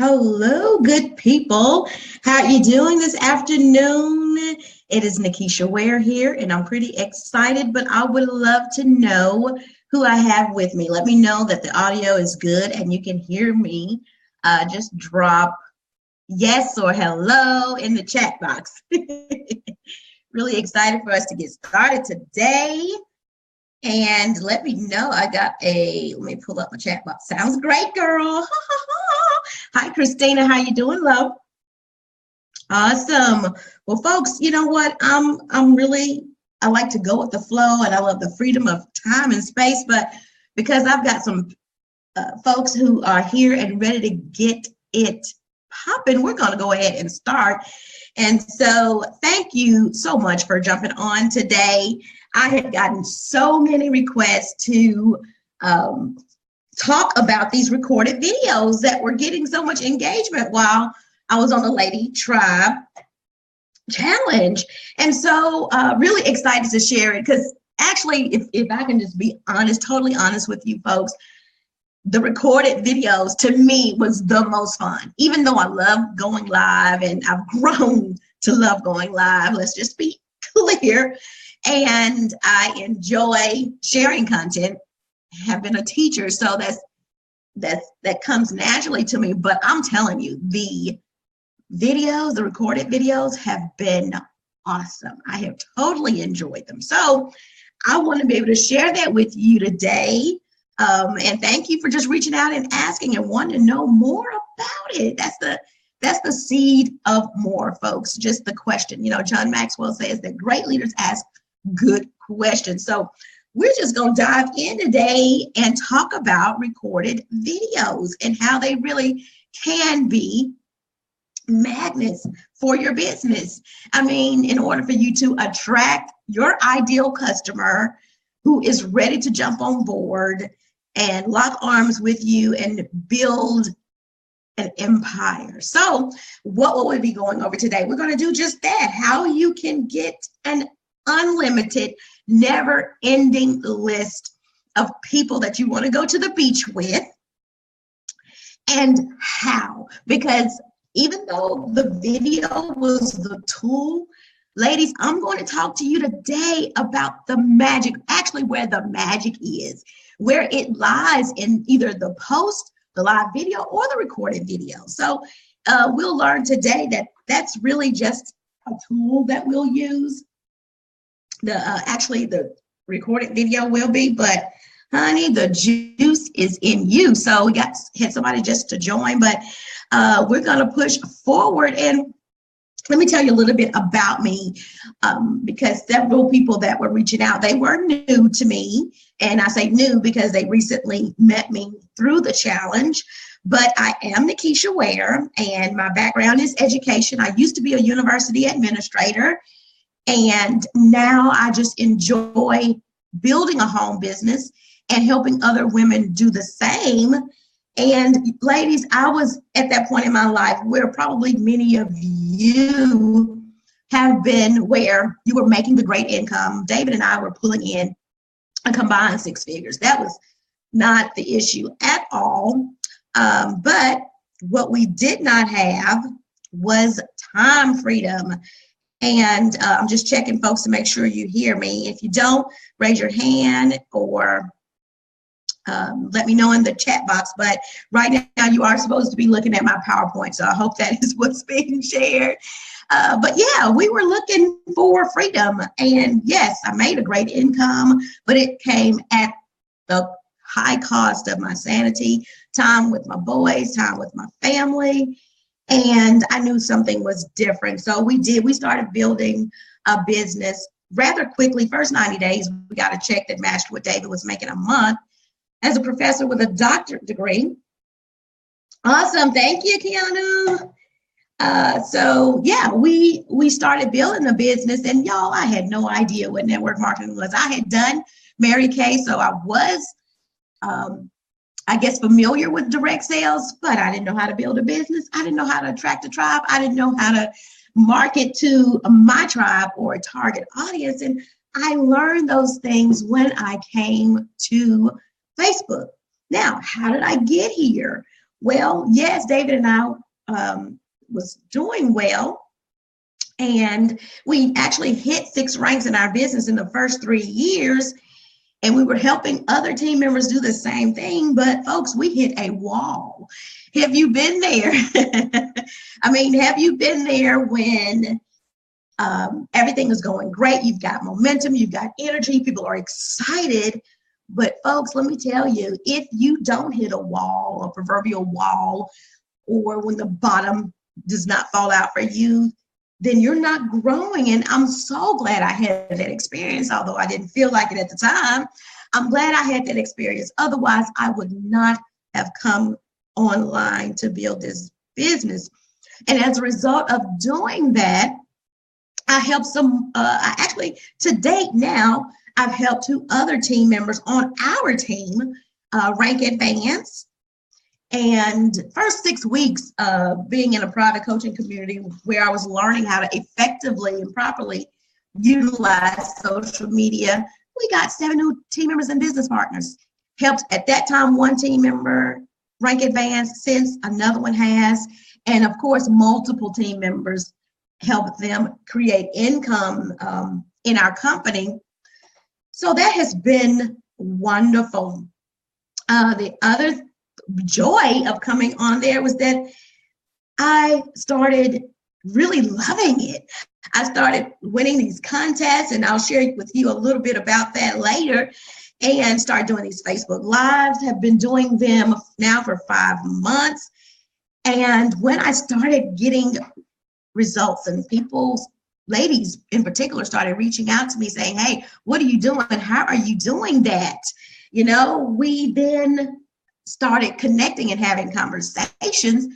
Hello, good people. How you doing this afternoon? It is Nikisha Ware here, and I'm pretty excited, but I would love to know who I have with me. Let me know that the audio is good and you can hear me. Just drop yes or hello in the chat box. Really excited for us to get started today. And let me know. Let me pull up my chat box. Sounds great, girl. Hi, Christina. How you doing, love? Awesome. Well, folks, you know what? I like to go with the flow, and I love the freedom of time and space. But because I've got some folks who are here and ready to get it popping, we're going to go ahead and start. And so thank you so much for jumping on today. I had gotten so many requests to talk about these recorded videos that were getting so much engagement while I was on the Lady Tribe Challenge. And so really excited to share it, because actually, if I can just be honest, totally honest with you folks, the recorded videos to me was the most fun, even though I love going live and I've grown to love going live. Let's just be clear. And I enjoy sharing content, have been a teacher, so that comes naturally to me. But I'm telling you, the recorded videos have been awesome. I have totally enjoyed them. So I want to be able to share that with you today. And thank you for just reaching out and asking and wanting to know more about it. That's the seed of more, folks. Just the question. You know, John Maxwell says that great leaders ask good questions. So we're just going to dive in today and talk about recorded videos and how they really can be magnets for your business. I mean, in order for you to attract your ideal customer who is ready to jump on board and lock arms with you and build an empire. So what will we be going over today? We're going to do just that, how you can get an unlimited, never-ending list of people that you want to go to the beach with, and how. Because even though the video was the tool, ladies, I'm going to talk to you today about the magic, actually where the magic is, where it lies in either the post, the live video, or the recorded video. So we'll learn today that that's really just a tool that we'll use. Actually, the recorded video will be, but honey, the juice is in you. So we had somebody just to join, but we're going to push forward. And let me tell you a little bit about me, because several people that were reaching out, they were new to me. And I say new because they recently met me through the challenge. But I am Nikisha Ware, and my background is education. I used to be a university administrator, and now I just enjoy building a home business and helping other women do the same. And ladies, I was at that point in my life where probably many of you have been, where you were making the great income. David and I were pulling in a combined 6 figures. That was not the issue at all. But what we did not have was time freedom. And I'm just checking, folks, to make sure you hear me. If you don't, raise your hand or let me know in the chat box. But right now you are supposed to be looking at my PowerPoint, so I hope that is what's being shared. But yeah, we were looking for freedom. And yes, I made a great income, but it came at the high cost of my sanity, time with my boys, time with my family. And I knew something was different. So we started building a business rather quickly. First 90 days, we got a check that matched what David was making a month as a professor with a doctorate degree. Awesome. Thank you, Keanu. So yeah, we started building a business, and y'all, I had no idea what network marketing was. I had done Mary Kay, so I was, I guess, familiar with direct sales, but I didn't know how to build a business. I didn't know how to attract a tribe. I didn't know how to market to my tribe or a target audience. And I learned those things when I came to Facebook. Now, how did I get here? Well, yes, David and I was doing well. And we actually hit 6 ranks in our business in the first 3 years. And we were helping other team members do the same thing. But folks, we hit a wall. Have you been there? I mean, have you been there when everything is going great? You've got momentum, you've got energy, people are excited. But folks, let me tell you, if you don't hit a wall, a proverbial wall, or when the bottom does not fall out for you, then you're not growing. And I'm so glad I had that experience, although I didn't feel like it at the time. I'm glad I had that experience. Otherwise, I would not have come online to build this business. And as a result of doing that, I helped actually, to date now, I've helped 2 other team members on our team rank advance. And first 6 weeks being in a private coaching community where I was learning how to effectively and properly utilize social media, we got 7 new team members and business partners. Helped at that time 1 team member rank advance, since another one has. And of course, multiple team members helped them create income in our company. So that has been wonderful. The other joy of coming on there was that I started really loving it. I started winning these contests, and I'll share with you a little bit about that later, and start doing these Facebook Lives. Have been doing them now for 5 months. And when I started getting results, and ladies in particular, started reaching out to me saying, hey, what are you doing? How are you doing that? You know, we then started connecting and having conversations.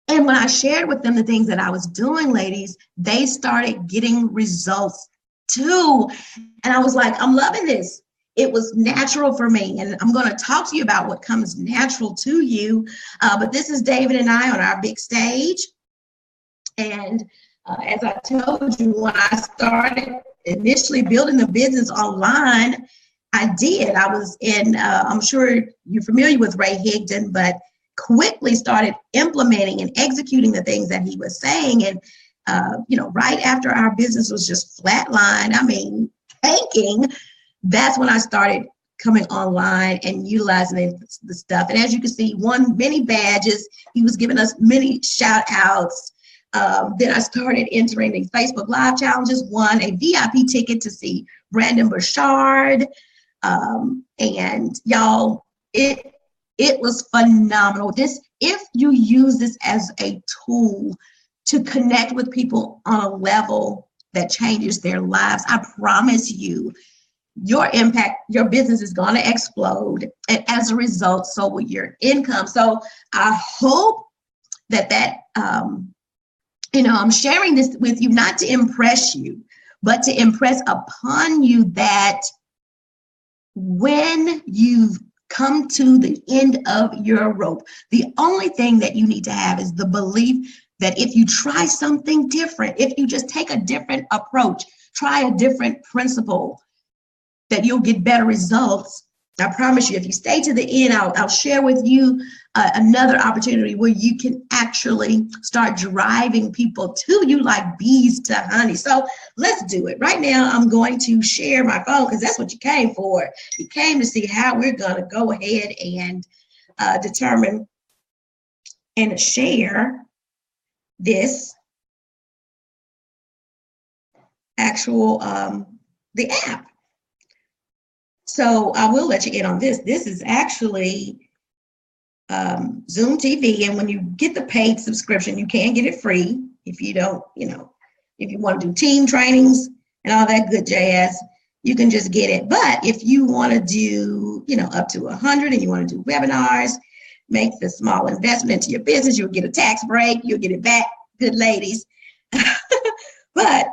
And when I shared with them the things that I was doing, ladies, they started getting results too. And I was like, I'm loving this. It was natural for me. And I'm going to talk to you about what comes natural to you. But this is David and I on our big stage. And as I told you, when I started initially building the business online, I did. I was in, I'm sure you're familiar with Ray Higdon, but quickly started implementing and executing the things that he was saying. And, right after our business was just flatlined, tanking, that's when I started coming online and utilizing the stuff. And as you can see, won many badges. He was giving us many shout outs. Then I started entering the Facebook Live challenges, won a VIP ticket to see Brandon Burchard. And y'all, it was phenomenal. If you use this as a tool to connect with people on a level that changes their lives, I promise you, your impact, your business is going to explode. And as a result, so will your income. So I hope that I'm sharing this with you, not to impress you, but to impress upon you that when you've come to the end of your rope, the only thing that you need to have is the belief that if you try something different, if you just take a different approach, try a different principle, that you'll get better results. I promise you, if you stay to the end, I'll share with you another opportunity where you can actually start driving people to you like bees to honey. So let's do it. Right now, I'm going to share my phone because that's what you came for. You came to see how we're going to go ahead and determine and share this actual, the app. So I will let you in on this. This is actually Zoom TV. And when you get the paid subscription, you can get it free. If you don't, if you want to do team trainings and all that good jazz, you can just get it. But if you want to do, up to 100 and you want to do webinars, make the small investment into your business, you'll get a tax break, you'll get it back, good ladies. But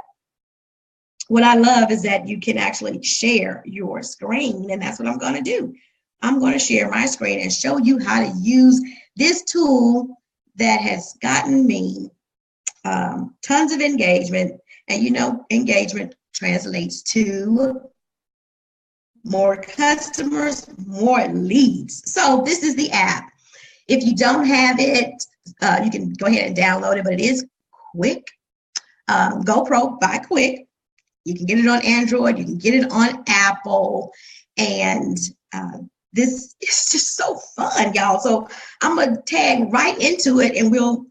what I love is that you can actually share your screen, and that's what I'm going to do. I'm going to share my screen and show you how to use this tool that has gotten me tons of engagement. And engagement translates to more customers, more leads. So this is the app. If you don't have it, you can go ahead and download it, but it is Quik. GoPro by Quik. You can get it on Android, you can get it on Apple, and this is just so fun, y'all. So I'm gonna tag right into it and we'll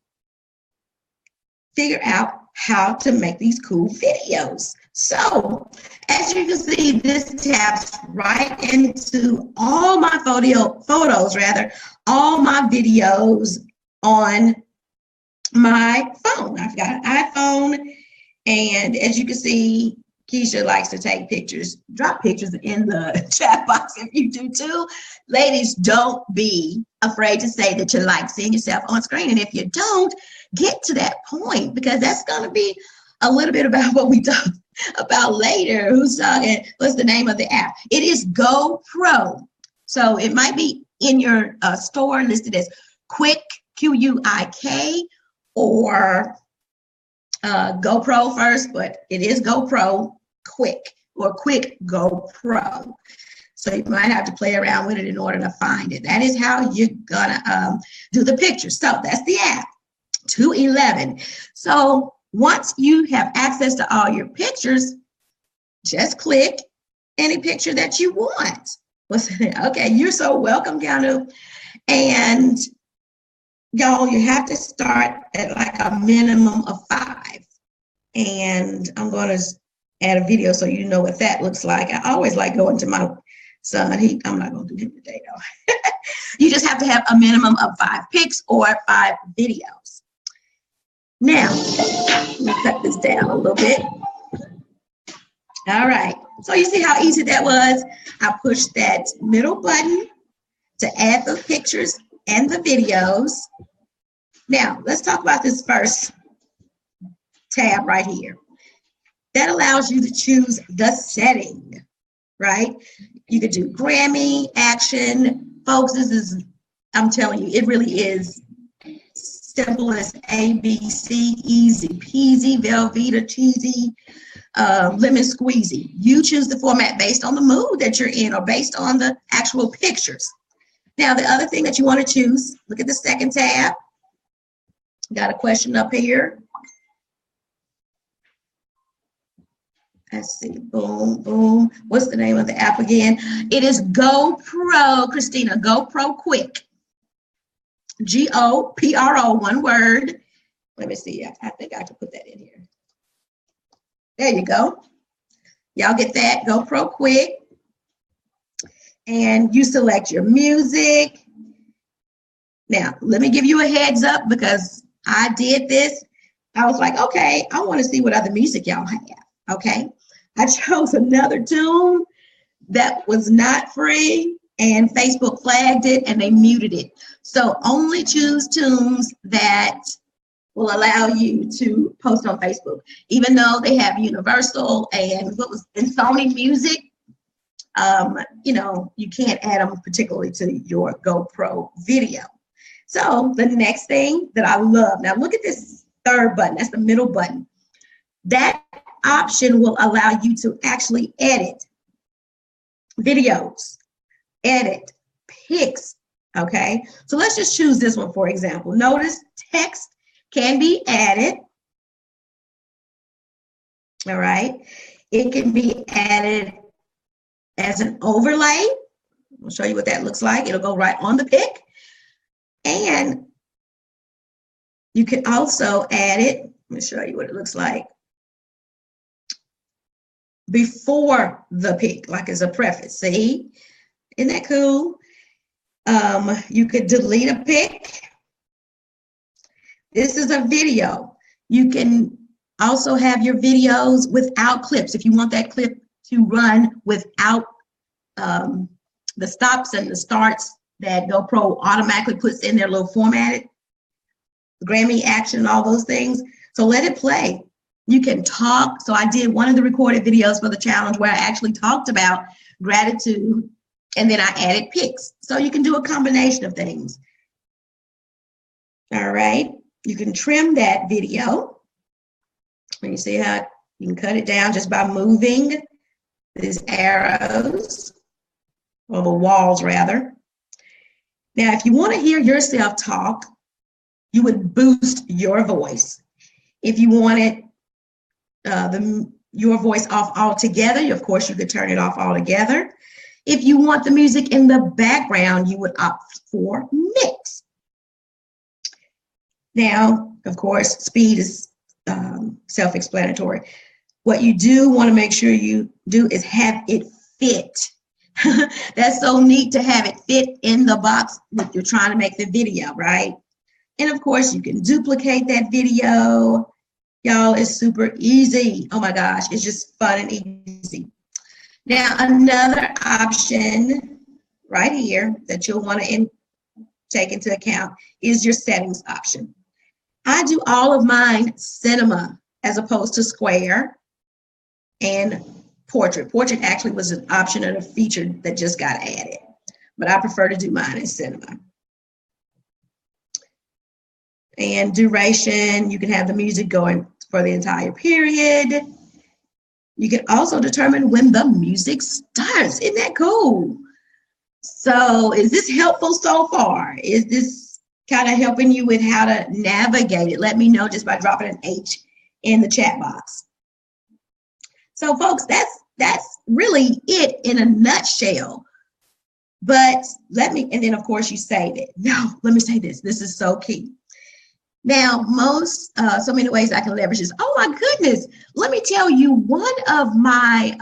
figure out how to make these cool videos. So as you can see, this taps right into all my photos, all my videos on my phone. I've got an iPhone, and as you can see, Keisha likes to take pictures. Drop pictures in the chat box if you do too. Ladies, don't be afraid to say that you like seeing yourself on screen. And if you don't, get to that point, because that's going to be a little bit about what we talk about later. Who's talking? What's the name of the app? It is GoPro. So it might be in your store listed as Quik, Q-U-I-K, or GoPro first, but it is GoPro Quik, or Quik GoPro. So you might have to play around with it in order to find it. That is how you're gonna do the pictures. So that's the app, 211. So once you have access to all your pictures, just click any picture that you want. Okay, you're so welcome, Keanu. And y'all, you have to start at like a minimum of 5. And I'm going to add a video so you know what that looks like. I always like going to my son. I'm not going to do him today, though. You just have to have a minimum of 5 pics or 5 videos. Now, let me cut this down a little bit. All right. So you see how easy that was? I pushed that middle button to add the pictures and the videos. Now, let's talk about this first tab right here. That allows you to choose the setting, right? You could do Grammy, action. Folks, this is, I'm telling you, it really is simple as ABC, easy peasy, Velveeta cheesy, lemon squeezy. You choose the format based on the mood that you're in or based on the actual pictures. Now, the other thing that you want to choose, look at the second tab. Got a question up here. Let's see, boom, boom. What's the name of the app again? It is GoPro, Christina, GoPro Quik. G-O-P-R-O, one word. Let me see, I think I can put that in here. There you go. Y'all get that, GoPro Quik. And you select your music. Now, let me give you a heads up because I did this. I was like, okay, I want to see what other music y'all have, okay? I chose another tune that was not free, and Facebook flagged it and they muted it. So only choose tunes that will allow you to post on Facebook. Even though they have Universal and Sony Music, you know, you can't add them particularly to your GoPro video. So the next thing that I love, now look at this third button, that's the middle button. That option will allow you to actually edit videos, edit pics, okay? So let's just choose this one, for example. Notice text can be added, all right? It can be added as an overlay. I'll show you what that looks like. It'll go right on the pic. And you can also add it, let me show you what it looks like, before the pic, like as a preface. See, isn't that cool? You could delete a pic. This is a video. You can also have your videos without clips. If you want that clip to run without the stops and the starts that GoPro automatically puts in their little formatted, Grammy action and all those things. So let it play. You can talk. So I did one of the recorded videos for the challenge where I actually talked about gratitude, and then I added pics. So you can do a combination of things. All right. You can trim that video. And you see how you can cut it down just by moving these arrows, or the walls rather. Now, if you want to hear yourself talk, you would boost your voice. If you wanted your voice off altogether, of course, you could turn it off altogether. If you want the music in the background, you would opt for mix. Now, of course, speed is self-explanatory. What you do want to make sure you do is have it fit. That's so neat to have it fit in the box that you're trying to make the video, right? And of course, you can duplicate that video. Y'all, it's super easy. Oh my gosh, it's just fun and easy. Now, another option right here that you'll want to take into account is your settings option. I do all of mine cinema as opposed to square and portrait. Portrait actually was an option and a feature that just got added, but I prefer to do mine in cinema. And duration, you can have the music going for the entire period. You can also determine when the music starts. Isn't that cool? So is this helpful so far? Is this kind of helping you with how to navigate it? Let me know just by dropping an H in the chat box. So folks, that's really it in a nutshell. But and then of course you save it. Now, let me say this. This is so key. Now, so many ways I can leverage this. Oh my goodness, let me tell you, one of my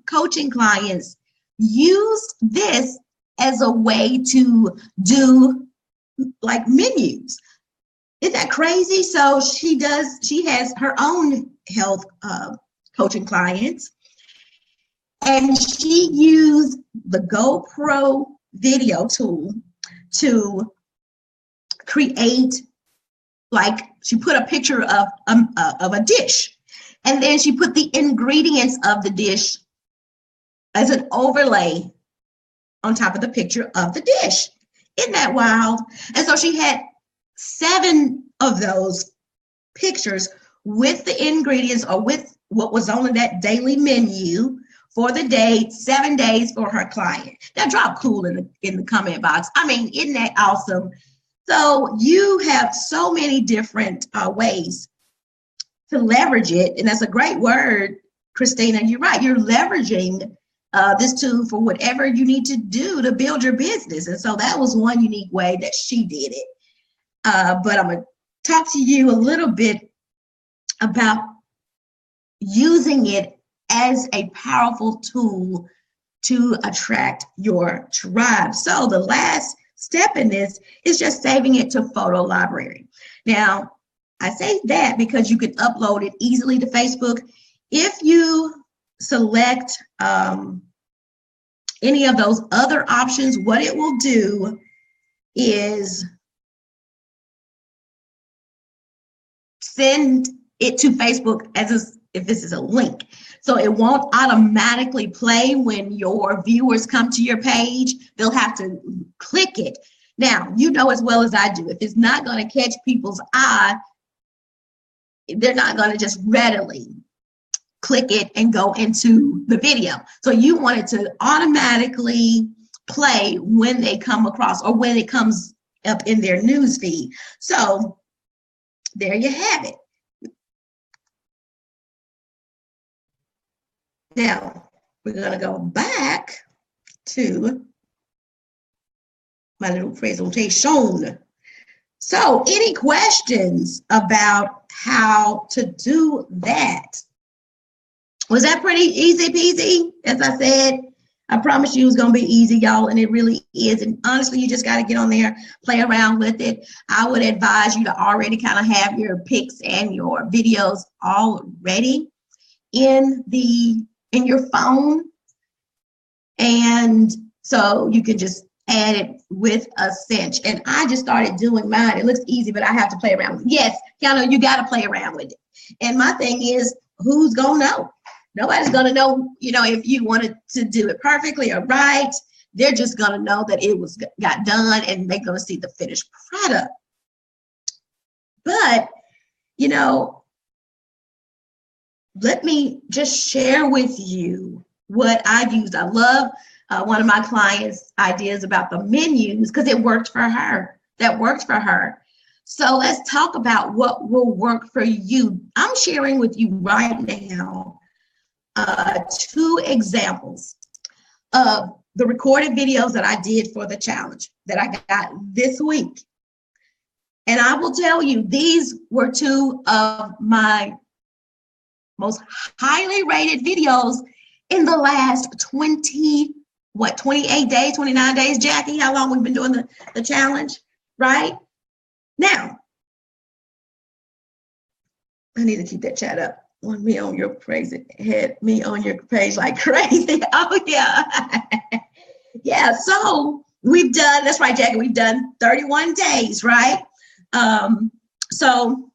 coaching clients used this as a way to do like menus. Isn't that crazy? So she has her own health coaching clients, and she used the GoPro video tool to create, like, she put a picture of a dish, and then she put the ingredients of the dish as an overlay on top of the picture of the dish. Isn't that wild? And so she had 7 of those pictures with the ingredients or with what was on that daily menu for the day, 7 days for her client. Now drop cool in the comment box. I mean, isn't that awesome? So you have so many different ways to leverage it. And that's a great word, Christina. You're right. You're leveraging this tool for whatever you need to do to build your business. And so that was one unique way that she did it. But I'm going to talk to you a little bit about using it as a powerful tool to attract your tribe. So the last step in this is just saving it to photo library. Now, I say that because you can upload it easily to Facebook. If you select any of those other options, what it will do is send it to Facebook as if this is a link. So it won't automatically play when your viewers come to your page. They'll have to click it. Now, you know as well as I do, if it's not going to catch people's eye, they're not going to just readily click it and go into the video. So you want it to automatically play when they come across or when it comes up in their news feed. So there you have it. Now, we're going to go back to my little presentation. So, any questions about how to do that? Was that pretty easy peasy? As I said, I promise you it was going to be easy, y'all, and it really is. And honestly, you just got to get on there, play around with it. I would advise you to already kind of have your pics and your videos all ready in your phone, and so you can just add it with a cinch. And I just started doing mine. It looks easy, but I have to play around with it. Yes, Keanu, you got to play around with it. And my thing is, who's gonna know? Nobody's gonna know, if you wanted to do it perfectly or right. They're just gonna know that it got done, and they're gonna see the finished product. But let me just share with you what I used. I love one of my clients' ideas about the menus because it worked for her. That worked for her. So let's talk about what will work for you. I'm sharing with you right now 2 examples of the recorded videos that I did for the challenge that I got this week. And I will tell you, these were 2 of my most highly rated videos in the last 28 days, 29 days, Jackie, how long we've been doing the challenge, right? Now, I need to keep that chat up. Want me on your crazy head, me on your page like crazy. Oh yeah. Yeah, so we've done, that's right, Jackie, we've done 31 days, right? So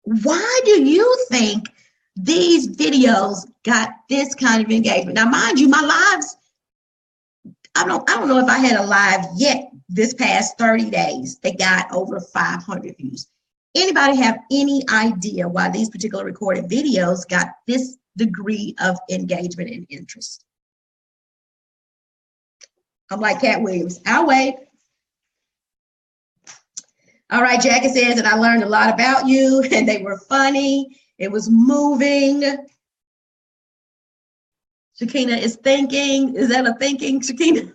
why do you think these videos got this kind of engagement? Now, mind you, my lives, I don't know if I had a live yet this past 30 days that got over 500 views. Anybody have any idea why these particular recorded videos got this degree of engagement and interest? I'm like Cat Williams. I'll wait. All right, Jackie says that I learned a lot about you and they were funny. It was moving. Shakina is thinking. Is that a thinking, Shakina?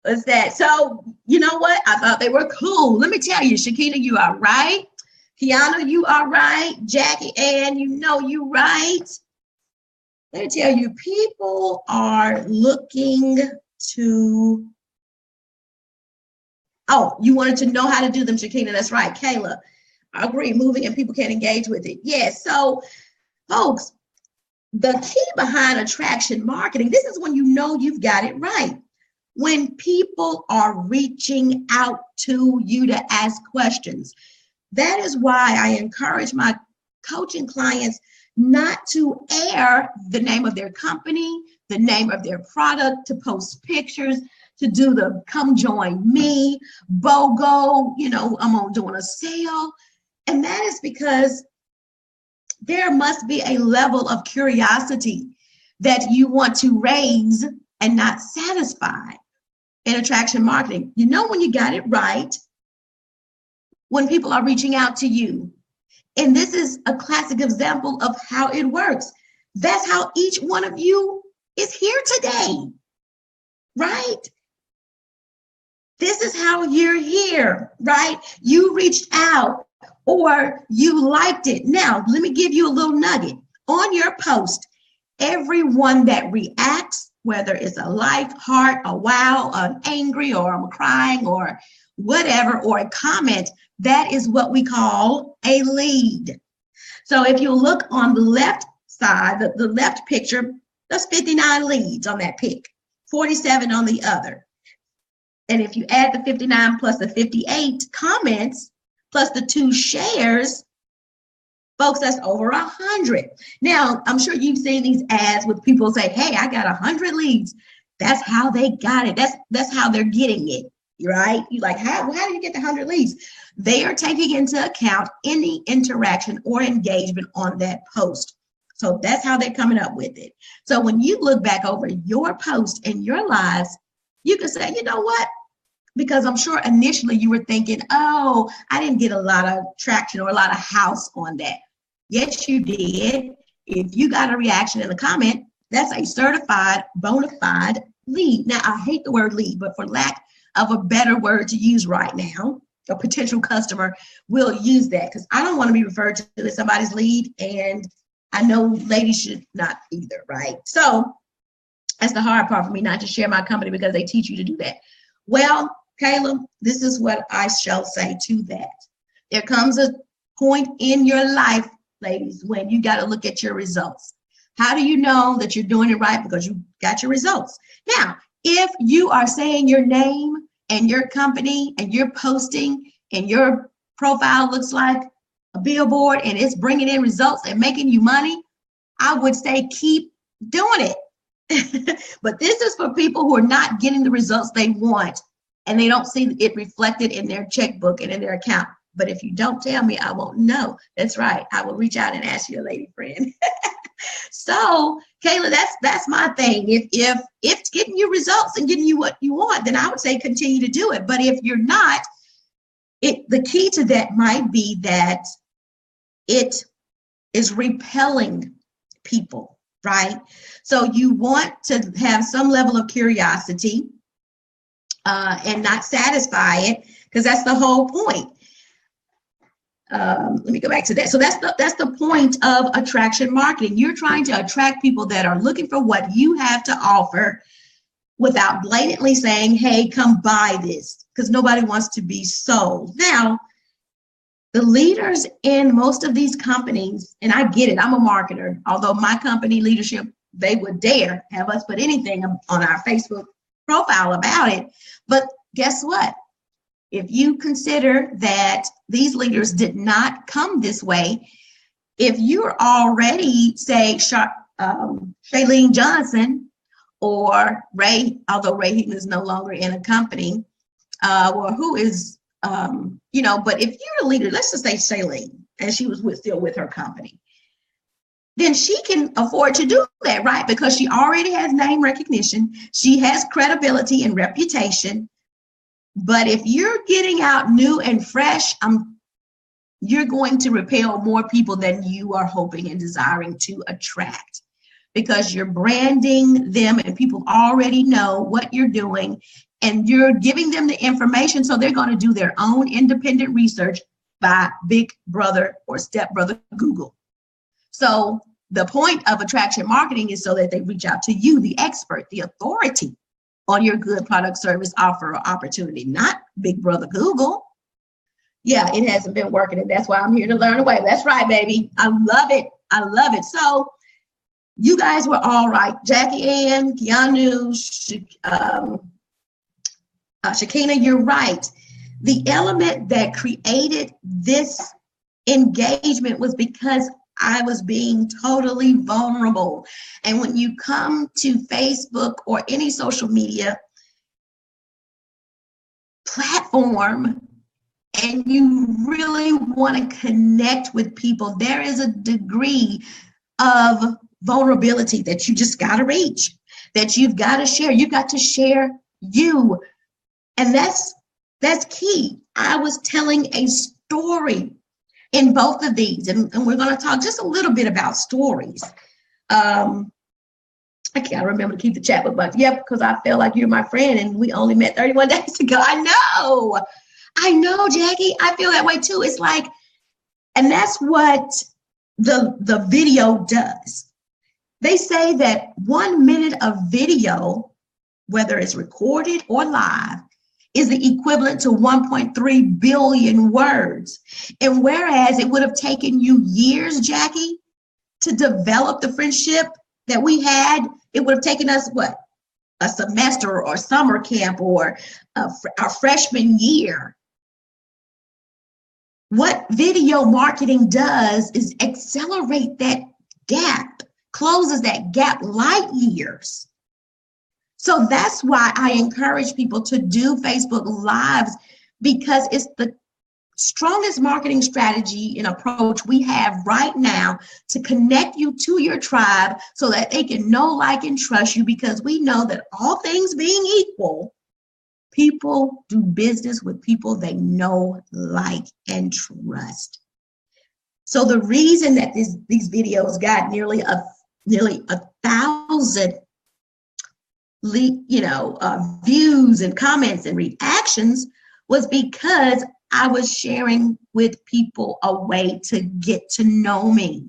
What's that? So, you know what? I thought they were cool. Let me tell you, Shakina, you are right. Kiana, you are right. Jackie Ann, you know you right. Let me tell you, people are looking to, oh, you wanted to know how to do them, Shakina. That's right, Kayla. I agree, moving and people can engage with it. Yes, so folks, the key behind attraction marketing, this is when you know you've got it right. When people are reaching out to you to ask questions. That is why I encourage my coaching clients not to air the name of their company, the name of their product, to post pictures, to do the come join me, BOGO, you know, I'm doing a sale. And that is because there must be a level of curiosity that you want to raise and not satisfy in attraction marketing. You know when you got it right, when people are reaching out to you. And this is a classic example of how it works. That's how each one of you is here today, right? This is how you're here, right? You reached out or you liked it. Now, let me give you a little nugget. On your post, everyone that reacts, whether it's a like, heart, a wow, an angry, or I'm crying, or whatever, or a comment, that is what we call a lead. So if you look on the left side, the left picture, that's 59 leads on that pic, 47 on the other. And if you add the 59 plus the 58 comments, plus the 2 shares, folks, that's over 100. Now, I'm sure you've seen these ads with people say, hey, I got 100 leads. That's how they got it. That's how they're getting it, right? You like, how do you get the 100 leads? They are taking into account any interaction or engagement on that post. So that's how they're coming up with it. So when you look back over your post and your lives, you can say, you know what? Because I'm sure initially you were thinking, oh, I didn't get a lot of traction or a lot of house on that. Yes, you did. If you got a reaction in a comment, that's a certified, bona fide lead. Now, I hate the word lead, but for lack of a better word to use right now, a potential customer will use that because I don't want to be referred to as somebody's lead, and I know ladies should not either, right? So that's the hard part for me, not to share my company because they teach you to do that. Well, Caleb, this is what I shall say to that. There comes a point in your life, ladies, when you got to look at your results. How do you know that you're doing it right? Because you got your results. Now, if you are saying your name and your company and you're posting and your profile looks like a billboard and it's bringing in results and making you money, I would say keep doing it. But this is for people who are not getting the results they want and they don't see it reflected in their checkbook and in their account. But if you don't tell me, I won't know. That's right. I will reach out and ask you, a lady friend. So, Kayla, that's my thing. If it's getting you results and getting you what you want, then I would say continue to do it. But if you're not, the key to that might be that it is repelling people, right? So you want to have some level of curiosity and not satisfy it, because that's the whole point. Let me go back to that. So that's the point of attraction marketing. You're trying to attract people that are looking for what you have to offer without blatantly saying, hey, come buy this, because nobody wants to be sold. Now, the leaders in most of these companies, and I get it, I'm a marketer, although my company leadership, they would dare have us put anything on our Facebook profile about it. But guess what? If you consider that these leaders did not come this way, if you're already, say, Shailene Johnson or Ray, although Ray Heaton is no longer in a company, or who is, but if you're a leader, let's just say Shailene, and she was still with her company, then she can afford to do that, right? Because she already has name recognition, she has credibility and reputation. But if you're getting out new and fresh, you're going to repel more people than you are hoping and desiring to attract, because you're branding them and people already know what you're doing, and you're giving them the information, so they're going to do their own independent research by big brother or step brother Google. So the point of attraction marketing is so that they reach out to you, the expert, the authority on your good product, service, offer, or opportunity, not big brother Google. Yeah, it hasn't been working, and that's why I'm here to learn away. That's right, baby. I love it. I love it. So you guys were all right. Jackie Ann, Keanu, Shakina, you're right. The element that created this engagement was because I was being totally vulnerable. And when you come to Facebook or any social media platform and you really want to connect with people, there is a degree of vulnerability that you just got to reach, that you've got to share. You've got to share you. And that's key. I was telling a story in both of these, and we're going to talk just a little bit about stories. I can't remember to keep the chat book, but yep, because I feel like you're my friend and we only met 31 days ago. I know, Jackie, I feel that way too. It's like, and that's what the video does. They say that 1 minute of video, whether it's recorded or live, is the equivalent to 1.3 billion words. And whereas it would have taken you years, Jackie, to develop the friendship that we had, it would have taken us, what, a semester or summer camp or our freshman year. What video marketing does is accelerate that gap, closes that gap light years. So that's why I encourage people to do Facebook Lives, because it's the strongest marketing strategy and approach we have right now to connect you to your tribe so that they can know, like, and trust you, because we know that all things being equal, people do business with people they know, like, and trust. So the reason that these videos got nearly 1,000 views and comments and reactions was because I was sharing with people a way to get to know me,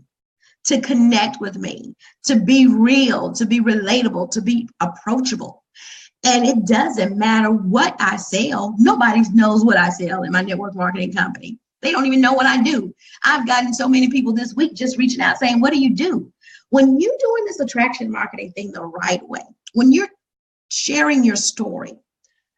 to connect with me, to be real, to be relatable, to be approachable. And it doesn't matter what I sell. Nobody knows what I sell in my network marketing company. They don't even know what I do. I've gotten so many people this week just reaching out saying, what do you do? When you're doing this attraction marketing thing the right way, when you're sharing your story,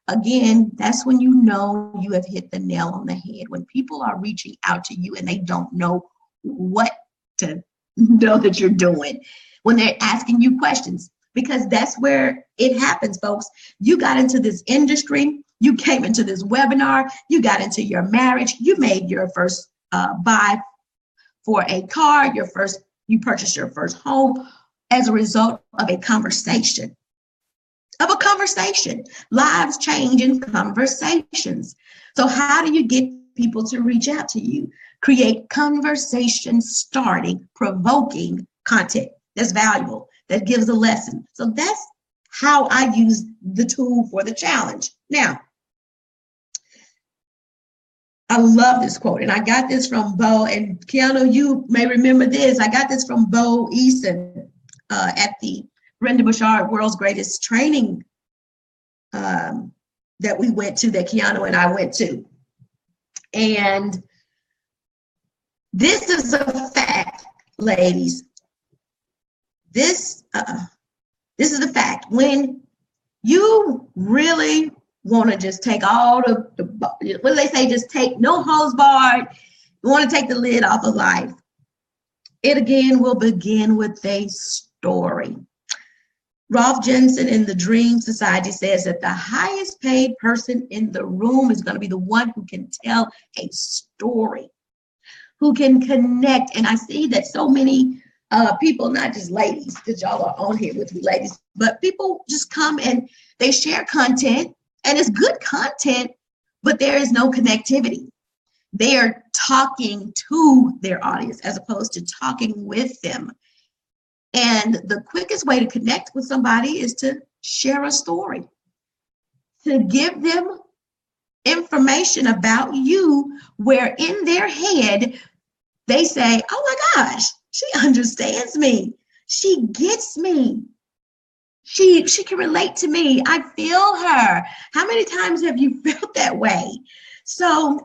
again, that's when you know you have hit the nail on the head. When people are reaching out to you and they don't know what to know that you're doing, when they're asking you questions, because that's where it happens, folks. You got into this industry, you came into this webinar, you got into your marriage, you made your first buy for a car, your first you purchased your first home as a result of a conversation. Lives change in conversations. So how do you get people to reach out to you? Create conversation starting, provoking content that's valuable, that gives a lesson. So that's how I use the tool for the challenge. Now, I love this quote, and I got this from Bo, and Kiana, you may remember this. I got this from Bo Eason at the Brendon Burchard World's Greatest Training that we went to, that Kiana and I went to. And this is a fact, ladies. This is the fact. When you really want to just take all the what do they say, just take no holds barred, you want to take the lid off of life, it again will begin with a story. Rolf Jensen in the Dream Society says that the highest paid person in the room is going to be the one who can tell a story, who can connect. And I see that so many people, not just ladies, because y'all are on here with me ladies, but people just come and they share content, and it's good content, but there is no connectivity. They are talking to their audience as opposed to talking with them. And the quickest way to connect with somebody is to share a story, to give them information about you where in their head they say, oh my gosh, she understands me. She gets me. She can relate to me. I feel her. How many times have you felt that way? So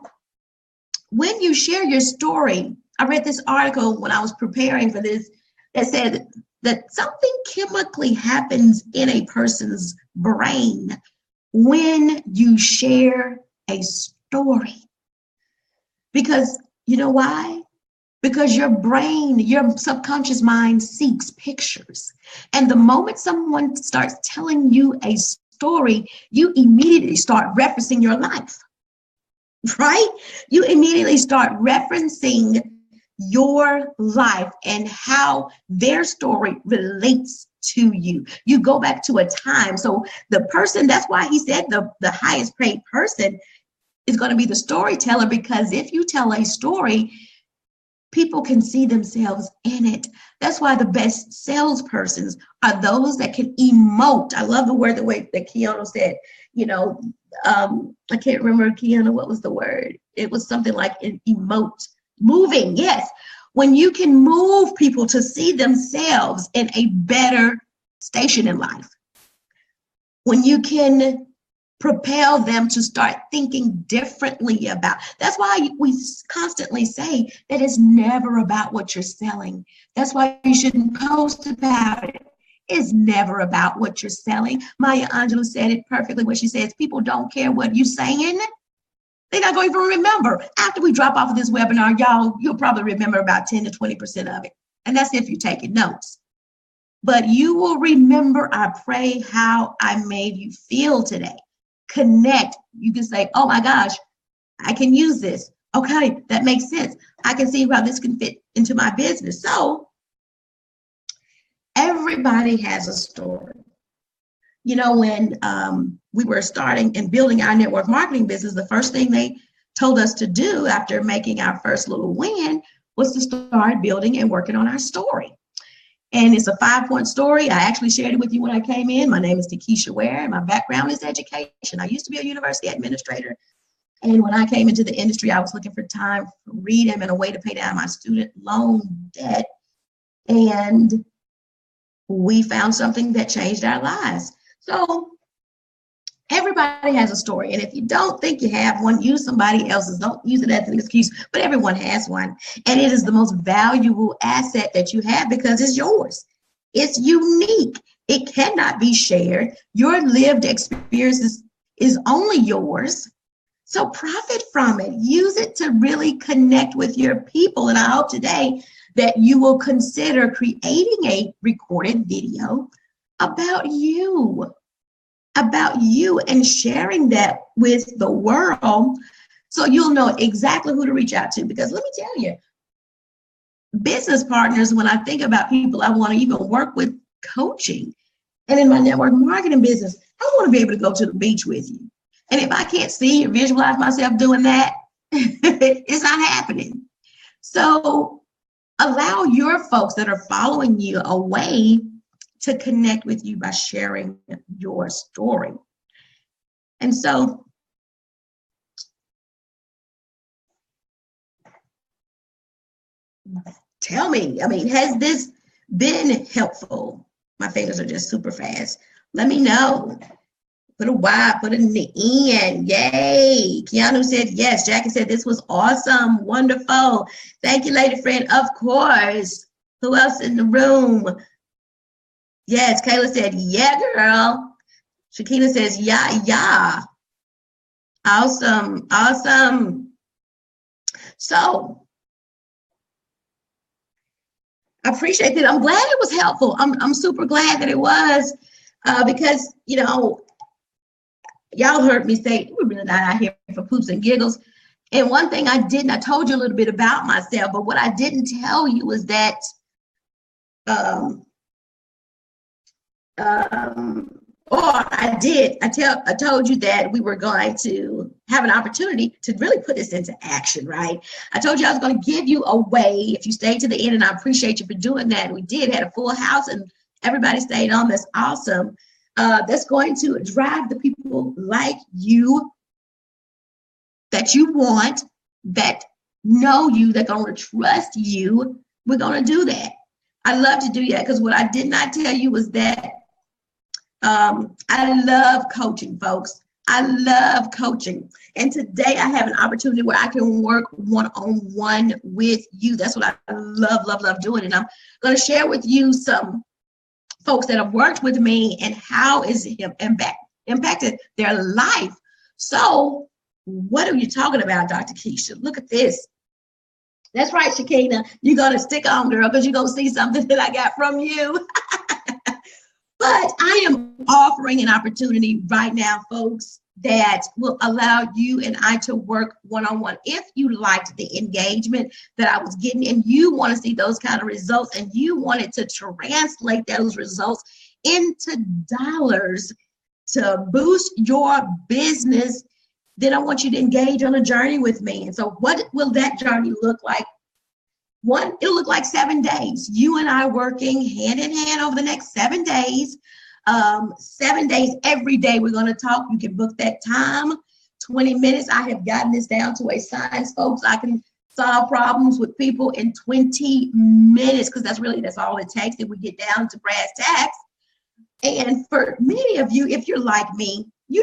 when you share your story, I read this article when I was preparing for this that said that something chemically happens in a person's brain when you share a story. Because you know why? Because your brain, your subconscious mind seeks pictures. And the moment someone starts telling you a story, you immediately start referencing your life, right? You immediately start referencing your life and how their story relates to you. You go back to a time. So the person, that's why he said the highest paid person is going to be the storyteller, because if you tell a story, people can see themselves in it. That's why the best salespersons are those that can emote. I love the word, the way that Kiana said, I can't remember, Kiana, what was the word? It was something like emote. Moving, yes. When you can move people to see themselves in a better station in life. When you can propel them to start thinking differently about. That's why we constantly say that it's never about what you're selling. That's why you shouldn't post about it. It's never about what you're selling. Maya Angelou said it perfectly when she says, people don't care what you're saying. They're not going to even remember. After we drop off of this webinar, you'll probably remember about 10 to 20% of it. And that's if you're taking notes. But you will remember, I pray, how I made you feel today. Connect. You can say, oh my gosh, I can use this. Okay, that makes sense. I can see how this can fit into my business. So everybody has a story. You know, when we were starting and building our network marketing business, the first thing they told us to do after making our first little win was to start building and working on our story. And it's a 5-point story. I actually shared it with you when I came in. My name is Takesha Ware, and my background is education. I used to be a university administrator. And when I came into the industry, I was looking for time for freedom and a way to pay down my student loan debt. And we found something that changed our lives. So everybody has a story. And if you don't think you have one, use somebody else's. Don't use it as an excuse, but everyone has one. And it is the most valuable asset that you have because it's yours. It's unique. It cannot be shared. Your lived experience is only yours. So profit from it. Use it to really connect with your people. And I hope today that you will consider creating a recorded video about you and sharing that with the world so you'll know exactly who to reach out to. Because let me tell you, business partners, when I think about people I want to even work with coaching and in my network marketing business, I want to be able to go to the beach with you. And if I can't see or visualize myself doing that, it's not happening. So allow your folks that are following you a way to connect with you by sharing your story. And so tell me, has this been helpful? My fingers are just super fast. Let me know. Put a Y, put an N. Yay. Keanu said yes. Jackie said this was awesome. Wonderful. Thank you, lady friend. Of course. Who else in the room? Yes, Kayla said, yeah, girl. Shakina says, yeah. Awesome. So I appreciate it. I'm glad it was helpful. I'm super glad that it was because, y'all heard me say, we're really not out here for poops and giggles. And one thing I told you a little bit about myself, but what I didn't tell you was that I told you that we were going to have an opportunity to really put this into action, right? I told you I was going to give you a way if you stayed to the end, and I appreciate you for doing that. We had a full house and everybody stayed on. That's awesome. That's going to drive the people like you that you want, that know you, that going to trust you. We're going to do that. I love to do that because what I did not tell you was that I love coaching, folks. I love coaching. And today I have an opportunity where I can work one-on-one with you. That's what I love doing. And I'm going to share with you some folks that have worked with me and how is it impacted their life. So what are you talking about, Dr. Keisha? Look at this. That's right, Shakina. You're going to stick on, girl, because you're going to see something that I got from you. But I am offering an opportunity right now, folks, that will allow you and I to work one-on-one. If you liked the engagement that I was getting and you want to see those kind of results and you wanted to translate those results into dollars to boost your business, then I want you to engage on a journey with me. And so what will that journey look like? One, it'll look like 7 days. You and I working hand in hand over the next 7 days. 7 days, every day we're going to talk. You can book that time, 20 minutes. I have gotten this down to a science, folks. I can solve problems with people in 20 minutes because that's all it takes if we get down to brass tacks. And for many of you, if you're like me, you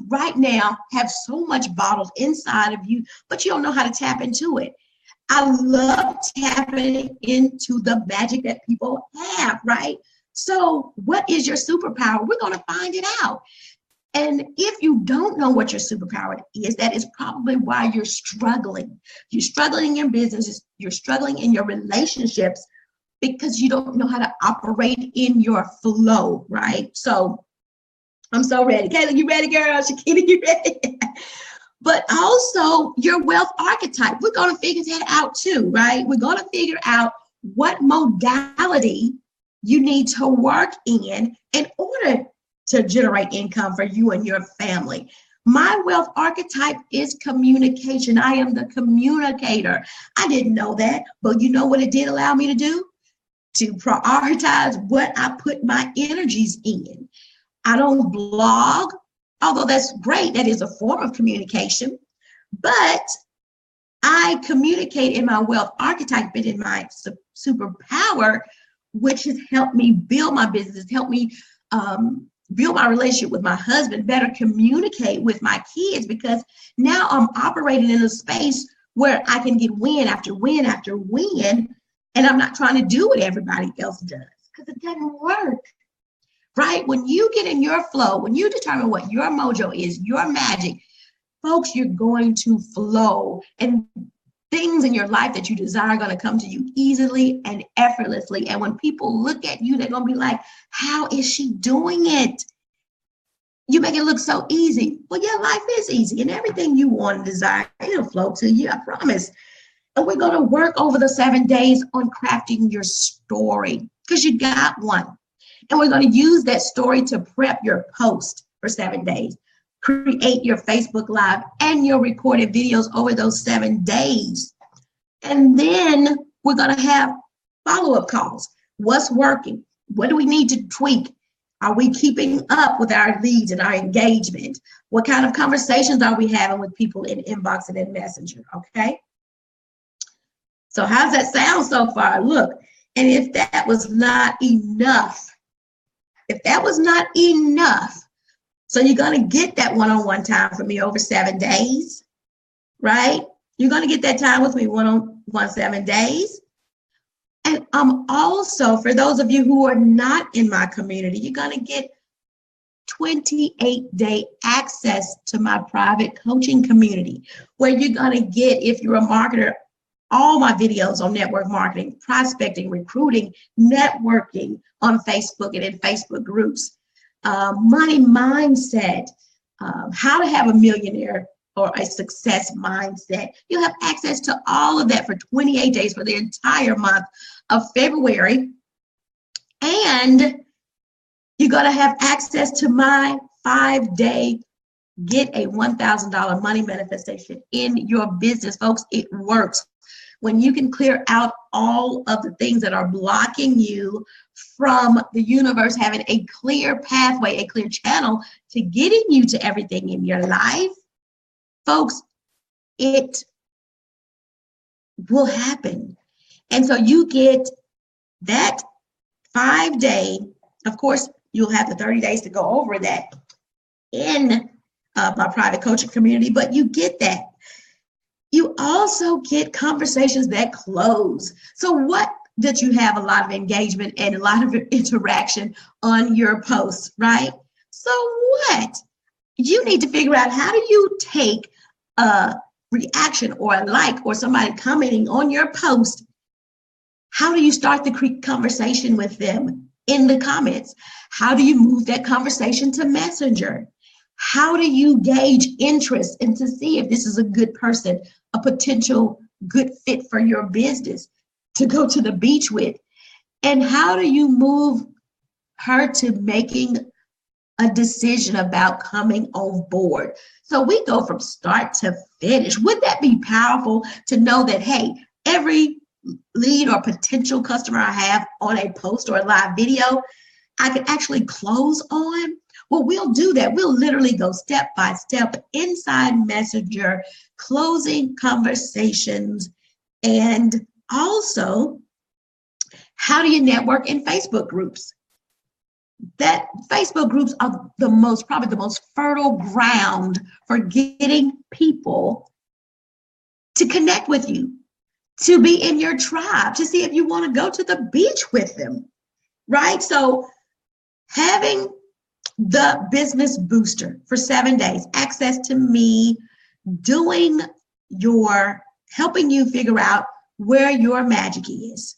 right now have so much bottled inside of you, but you don't know how to tap into it. I love tapping into the magic that people have, right? So what is your superpower? We're going to find it out. And if you don't know what your superpower is, that is probably why you're struggling. You're struggling in your business, you're struggling in your relationships because you don't know how to operate in your flow, right? So I'm so ready. Kayla, you ready, girl? Shakina, you ready? But also your wealth archetype. We're going to figure that out too, right? We're going to figure out what modality you need to work in order to generate income for you and your family. My wealth archetype is communication. I am the communicator. I didn't know that, but you know what it did allow me to do? To prioritize what I put my energies in. I don't blog, although that's great. That is a form of communication, but I communicate in my wealth archetype, but in my superpower, which has helped me build my business, helped me build my relationship with my husband, better communicate with my kids, because now I'm operating in a space where I can get win after win after win, and I'm not trying to do what everybody else does because it doesn't work. Right? When you get in your flow, when you determine what your mojo is, your magic, folks, you're going to flow. And things in your life that you desire are going to come to you easily and effortlessly. And when people look at you, they're going to be like, how is she doing it? You make it look so easy. Well, yeah, life is easy. And everything you want and desire, it'll flow to you, I promise. And we're going to work over the 7 days on crafting your story because you got one. And we're going to use that story to prep your post for 7 days. Create your Facebook Live and your recorded videos over those 7 days. And then we're going to have follow-up calls. What's working? What do we need to tweak? Are we keeping up with our leads and our engagement? What kind of conversations are we having with people in inbox and in Messenger? Okay. So how's that sound so far? Look, and if that was not enough, so you're going to get that one-on-one time from me over 7 days, right? You're going to get that time with me one-on-one 7 days. And I'm also, for those of you who are not in my community, you're going to get 28-day access to my private coaching community, where you're going to get, if you're a marketer, all my videos on network marketing, prospecting, recruiting, networking on Facebook and in Facebook groups, money mindset, how to have a millionaire or a success mindset. You'll have access to all of that for 28 days for the entire month of February. And you're going to have access to my 5-day get a $1,000 money manifestation in your business. Folks, it works. When you can clear out all of the things that are blocking you from the universe having a clear pathway, a clear channel to getting you to everything in your life, folks, it will happen. And so you get that 5-day, of course, you'll have the 30 days to go over that in my private coaching community, but you get that. You also get conversations that close. So what did you have? A lot of engagement and a lot of interaction on your posts, right? So what? You need to figure out, how do you take a reaction or a like or somebody commenting on your post? How do you start the conversation with them in the comments? How do you move that conversation to Messenger? How do you gauge interest and to see if this is a good person, a potential good fit for your business to go to the beach with? And how do you move her to making a decision about coming on board? So we go from start to finish. Would that be powerful to know that, hey, every lead or potential customer I have on a post or a live video, I can actually close on? Well, we'll do that. We'll literally go step by step inside Messenger, closing conversations. And also, how do you network in Facebook groups? That Facebook groups are probably the most fertile ground for getting people to connect with you, to be in your tribe, to see if you want to go to the beach with them, right? So having the business booster for 7 days, access to me, helping you figure out where your magic is,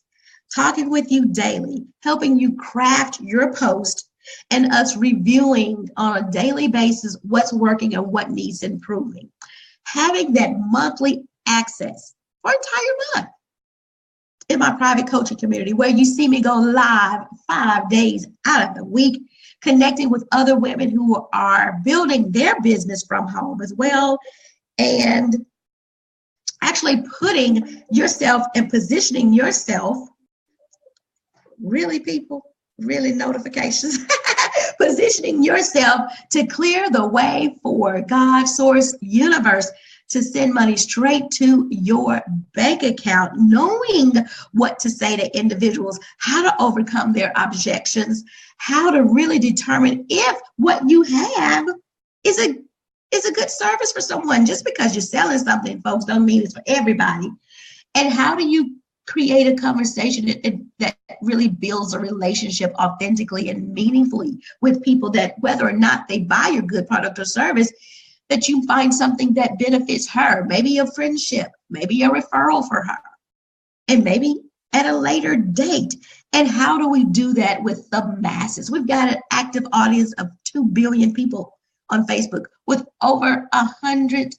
talking with you daily, helping you craft your post, and us reviewing on a daily basis what's working and what needs improving. Having that monthly access for an entire month in my private coaching community, where you see me go live 5 days out of the week, connecting with other women who are building their business from home as well, and actually putting yourself and positioning yourself, really people, really notifications, positioning yourself to clear the way for God, source, universe to send money straight to your bank account, knowing what to say to individuals, how to overcome their objections, how to really determine if what you have is a good service for someone. Just because you're selling something, folks, don't mean it's for everybody. And how do you create a conversation that really builds a relationship authentically and meaningfully with people, that whether or not they buy your good product or service, that you find something that benefits her, maybe a friendship, maybe a referral for her, and maybe at a later date. And how do we do that with the masses? We've got an active audience of 2 billion people on Facebook with over hundreds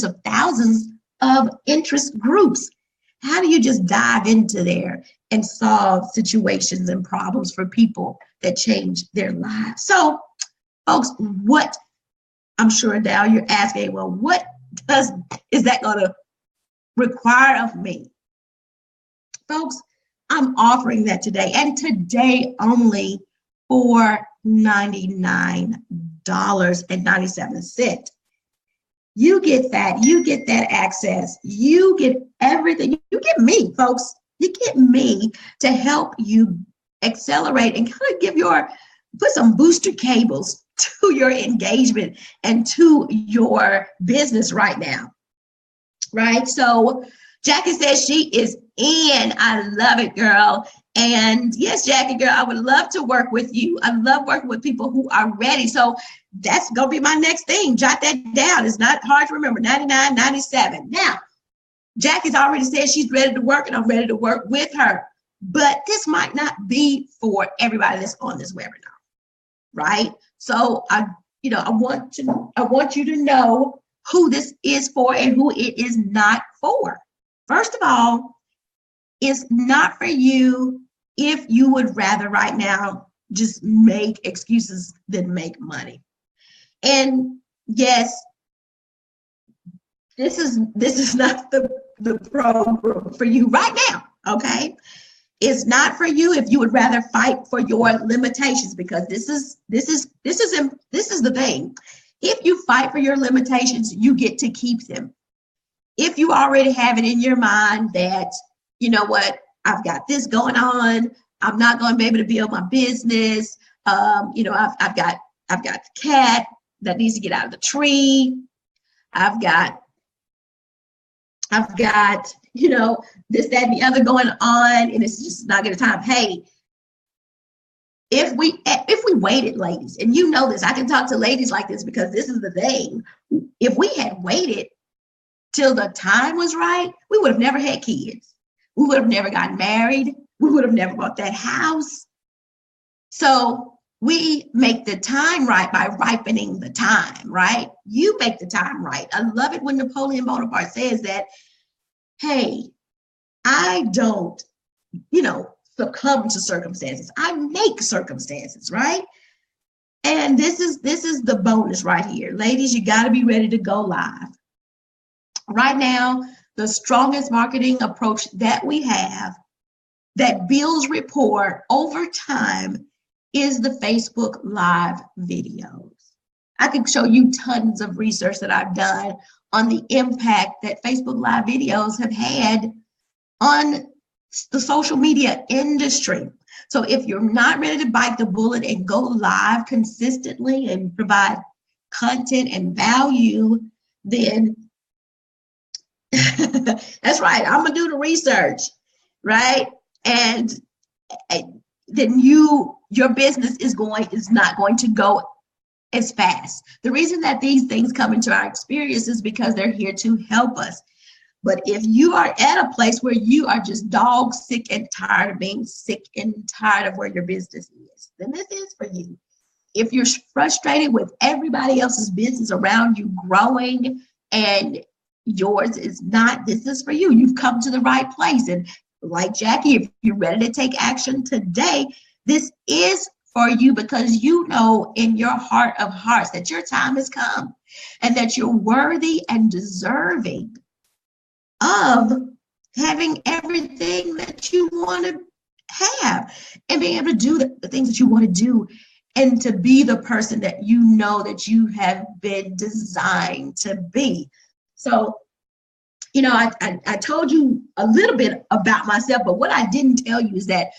of thousands of interest groups. How do you just dive into there and solve situations and problems for people that change their lives? So, folks, what I'm sure now you're asking, well, what is that going to require of me? Folks, I'm offering that today, and today only for $99.97. You get that access, you get everything, you get me, folks, you get me to help you accelerate and kind of put some booster cables to your engagement and to your business right now, right? So Jackie says she is in. I love it, girl. And yes, Jackie, girl, I would love to work with you. I love working with people who are ready. So that's going to be my next thing. Jot that down. It's not hard to remember, $99.97. Now, Jackie's already said she's ready to work, and I'm ready to work with her. But this might not be for everybody that's on this webinar, right? So I want you to know who this is for and who it is not for. First of all, it's not for you if you would rather right now just make excuses than make money. And yes, this is not the program for you right now, okay? It's not for you if you would rather fight for your limitations, because this is the thing. If you fight for your limitations, you get to keep them. If you already have it in your mind that, you know what, I've got this going on, I'm not going to be able to build my business. I've got the cat that needs to get out of the tree. I've got, this, that, and the other going on, and it's just not getting time. Hey, if we waited, ladies, and you know this, I can talk to ladies like this because this is the thing. If we had waited till the time was right, we would have never had kids. We would have never gotten married. We would have never bought that house. So we make the time right by ripening the time, right? You make the time right. I love it when Napoleon Bonaparte says that, hey, I don't, succumb to circumstances. I make circumstances, right? And this is the bonus right here. Ladies, you got to be ready to go live. Right now, the strongest marketing approach that we have that builds rapport over time is the Facebook Live videos. I could show you tons of research that I've done on the impact that Facebook Live videos have had on the social media industry. So if you're not ready to bite the bullet and go live consistently and provide content and value, then that's right, I'm gonna do the research, right? And then your business is not going to go as fast. The reason that these things come into our experience is because they're here to help us. But if you are at a place where you are just dog sick and tired of being sick and tired of where your business is, then this is for you. If you're frustrated with everybody else's business around you growing and yours is not, this is for you. You've come to the right place. And like Jackie, if you're ready to take action today, this is for you, because you know in your heart of hearts that your time has come and that you're worthy and deserving of having everything that you want to have and being able to do the things that you want to do and to be the person that you know that you have been designed to be. So, I told you a little bit about myself, but what I didn't tell you is that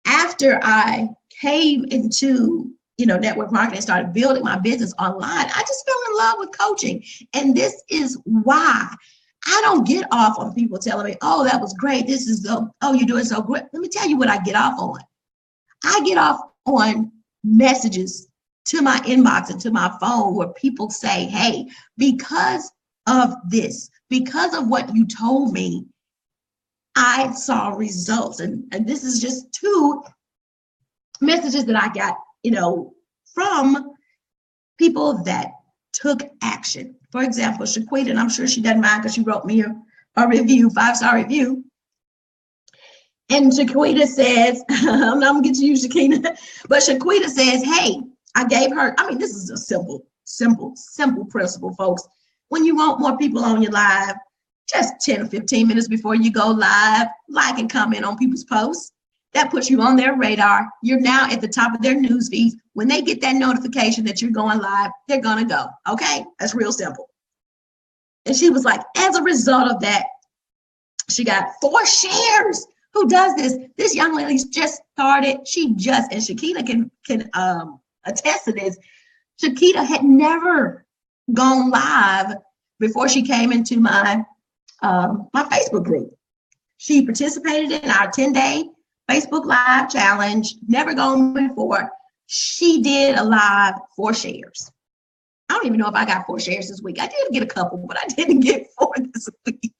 after I came into, network marketing, started building my business online, I just fell in love with coaching. And this is why I don't get off on people telling me, oh, that was great. You're doing so great. Let me tell you what I get off on. I get off on messages to my inbox and to my phone where people say, hey, because of this, because of what you told me, I saw results. And this is just 2 messages that I got, from people that took action. For example, Shaquita, and I'm sure she doesn't mind because she wrote me a review, 5-star review. And Shaquita says, I'm not gonna get to you, Shakina, but Shaquita says, hey, I gave her, I mean, this is a simple principle, folks. When you want more people on your live, just 10 or 15 minutes before you go live, like and comment on people's posts. That puts you on their radar. You're now at the top of their news feed. When they get that notification that you're going live, they're gonna go, okay? That's real simple. And she was like, as a result of that, she got 4 shares. Who does this? This young lady's just started. And Shakita can attest to this. Shakita had never gone live before she came into my Facebook group. She participated in our 10-day Facebook Live challenge, never gone before. She did a live 4 shares. I don't even know if I got 4 shares this week. I did get a couple, but I didn't get 4 this week.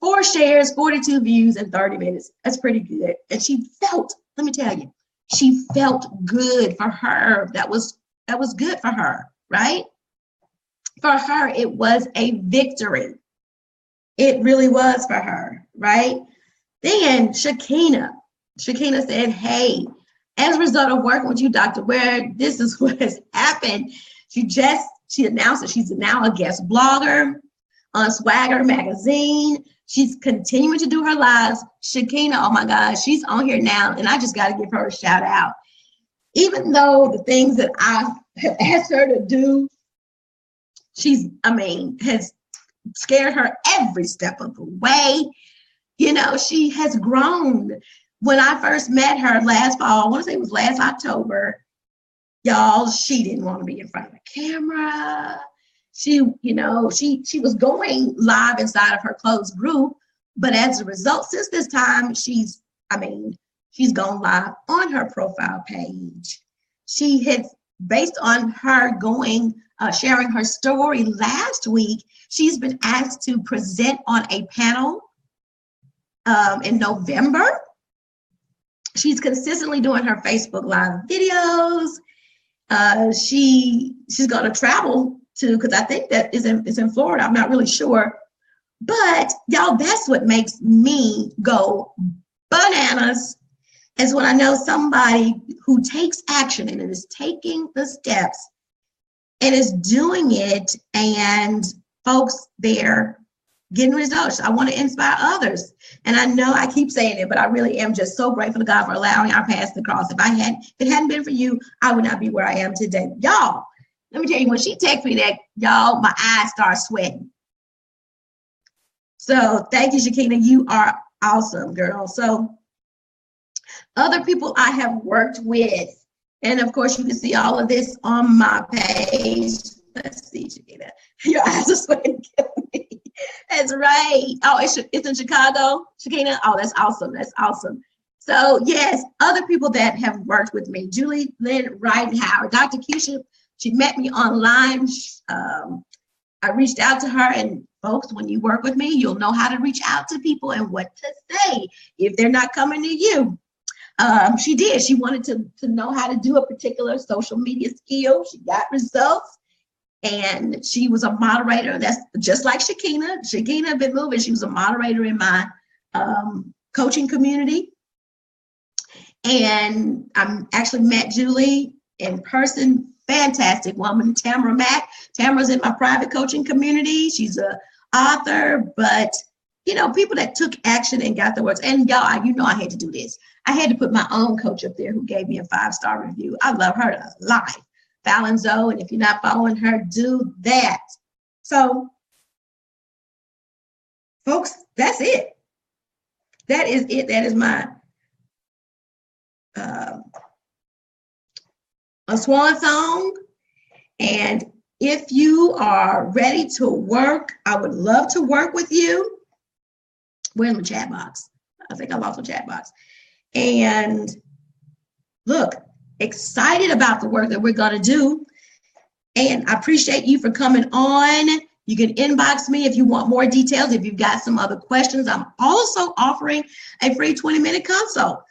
4 shares, 42 views in 30 minutes. That's pretty good. And she felt, let me tell you, she felt good for her. That was good for her, right? For her, it was a victory. It really was for her, right? Then Shakina said, hey, as a result of working with you, Dr. Ware, this is what has happened. She announced that she's now a guest blogger on Swagger Magazine. She's continuing to do her lives. Shakina, oh my gosh, she's on here now, and I just got to give her a shout out. Even though the things that I have asked her to do, has scared her every step of the way. You know, she has grown. When I first met her last fall, I want to say it was last October, y'all, she didn't want to be in front of the camera. She was going live inside of her closed group, but as a result, since this time, she's gone live on her profile page. She had, based on her sharing her story last week, she's been asked to present on a panel in November. She's consistently doing her Facebook Live videos. She's going to travel to, because I think that is in Florida. I'm not really sure. But y'all, that's what makes me go bananas, is when I know somebody who takes action and is taking the steps and is doing it, and folks there getting results. I want to inspire others. And I know I keep saying it, but I really am just so grateful to God for allowing our paths to cross. If it hadn't been for you, I would not be where I am today. Y'all, let me tell you, when she texted me that, y'all, my eyes start sweating. So thank you, Shakina. You are awesome, girl. So other people I have worked with, and of course you can see all of this on my page. Let's see, Shakina. Your eyes are sweating. That's right. Oh, it's in Chicago, Shakina. Oh, that's awesome. That's awesome. So yes, other people that have worked with me, Julie Lynn Ridenhour, Dr. Keisha, she met me online. I reached out to her, and folks, when you work with me, you'll know how to reach out to people and what to say if they're not coming to you. She did. She wanted to know how to do a particular social media skill. She got results. And she was a moderator. That's just like Shakina. Shakina had been moving. She was a moderator in my coaching community. And I actually met Julie in person. Fantastic woman, Tamara Mack. Tamara's in my private coaching community. She's an author, but people that took action and got the words. And y'all, I had to do this. I had to put my own coach up there who gave me a 5-star review. I love her to life. Fallon Zoe, and if you're not following her, do that. So, folks, that's it. That is it. That is my a swan song. And if you are ready to work, I would love to work with you. Where's my chat box? I think I lost my chat box. And look, excited about the work that we're going to do. And I appreciate you for coming on. You can inbox me if you want more details, if you've got some other questions. I'm also offering a free 20-minute consult.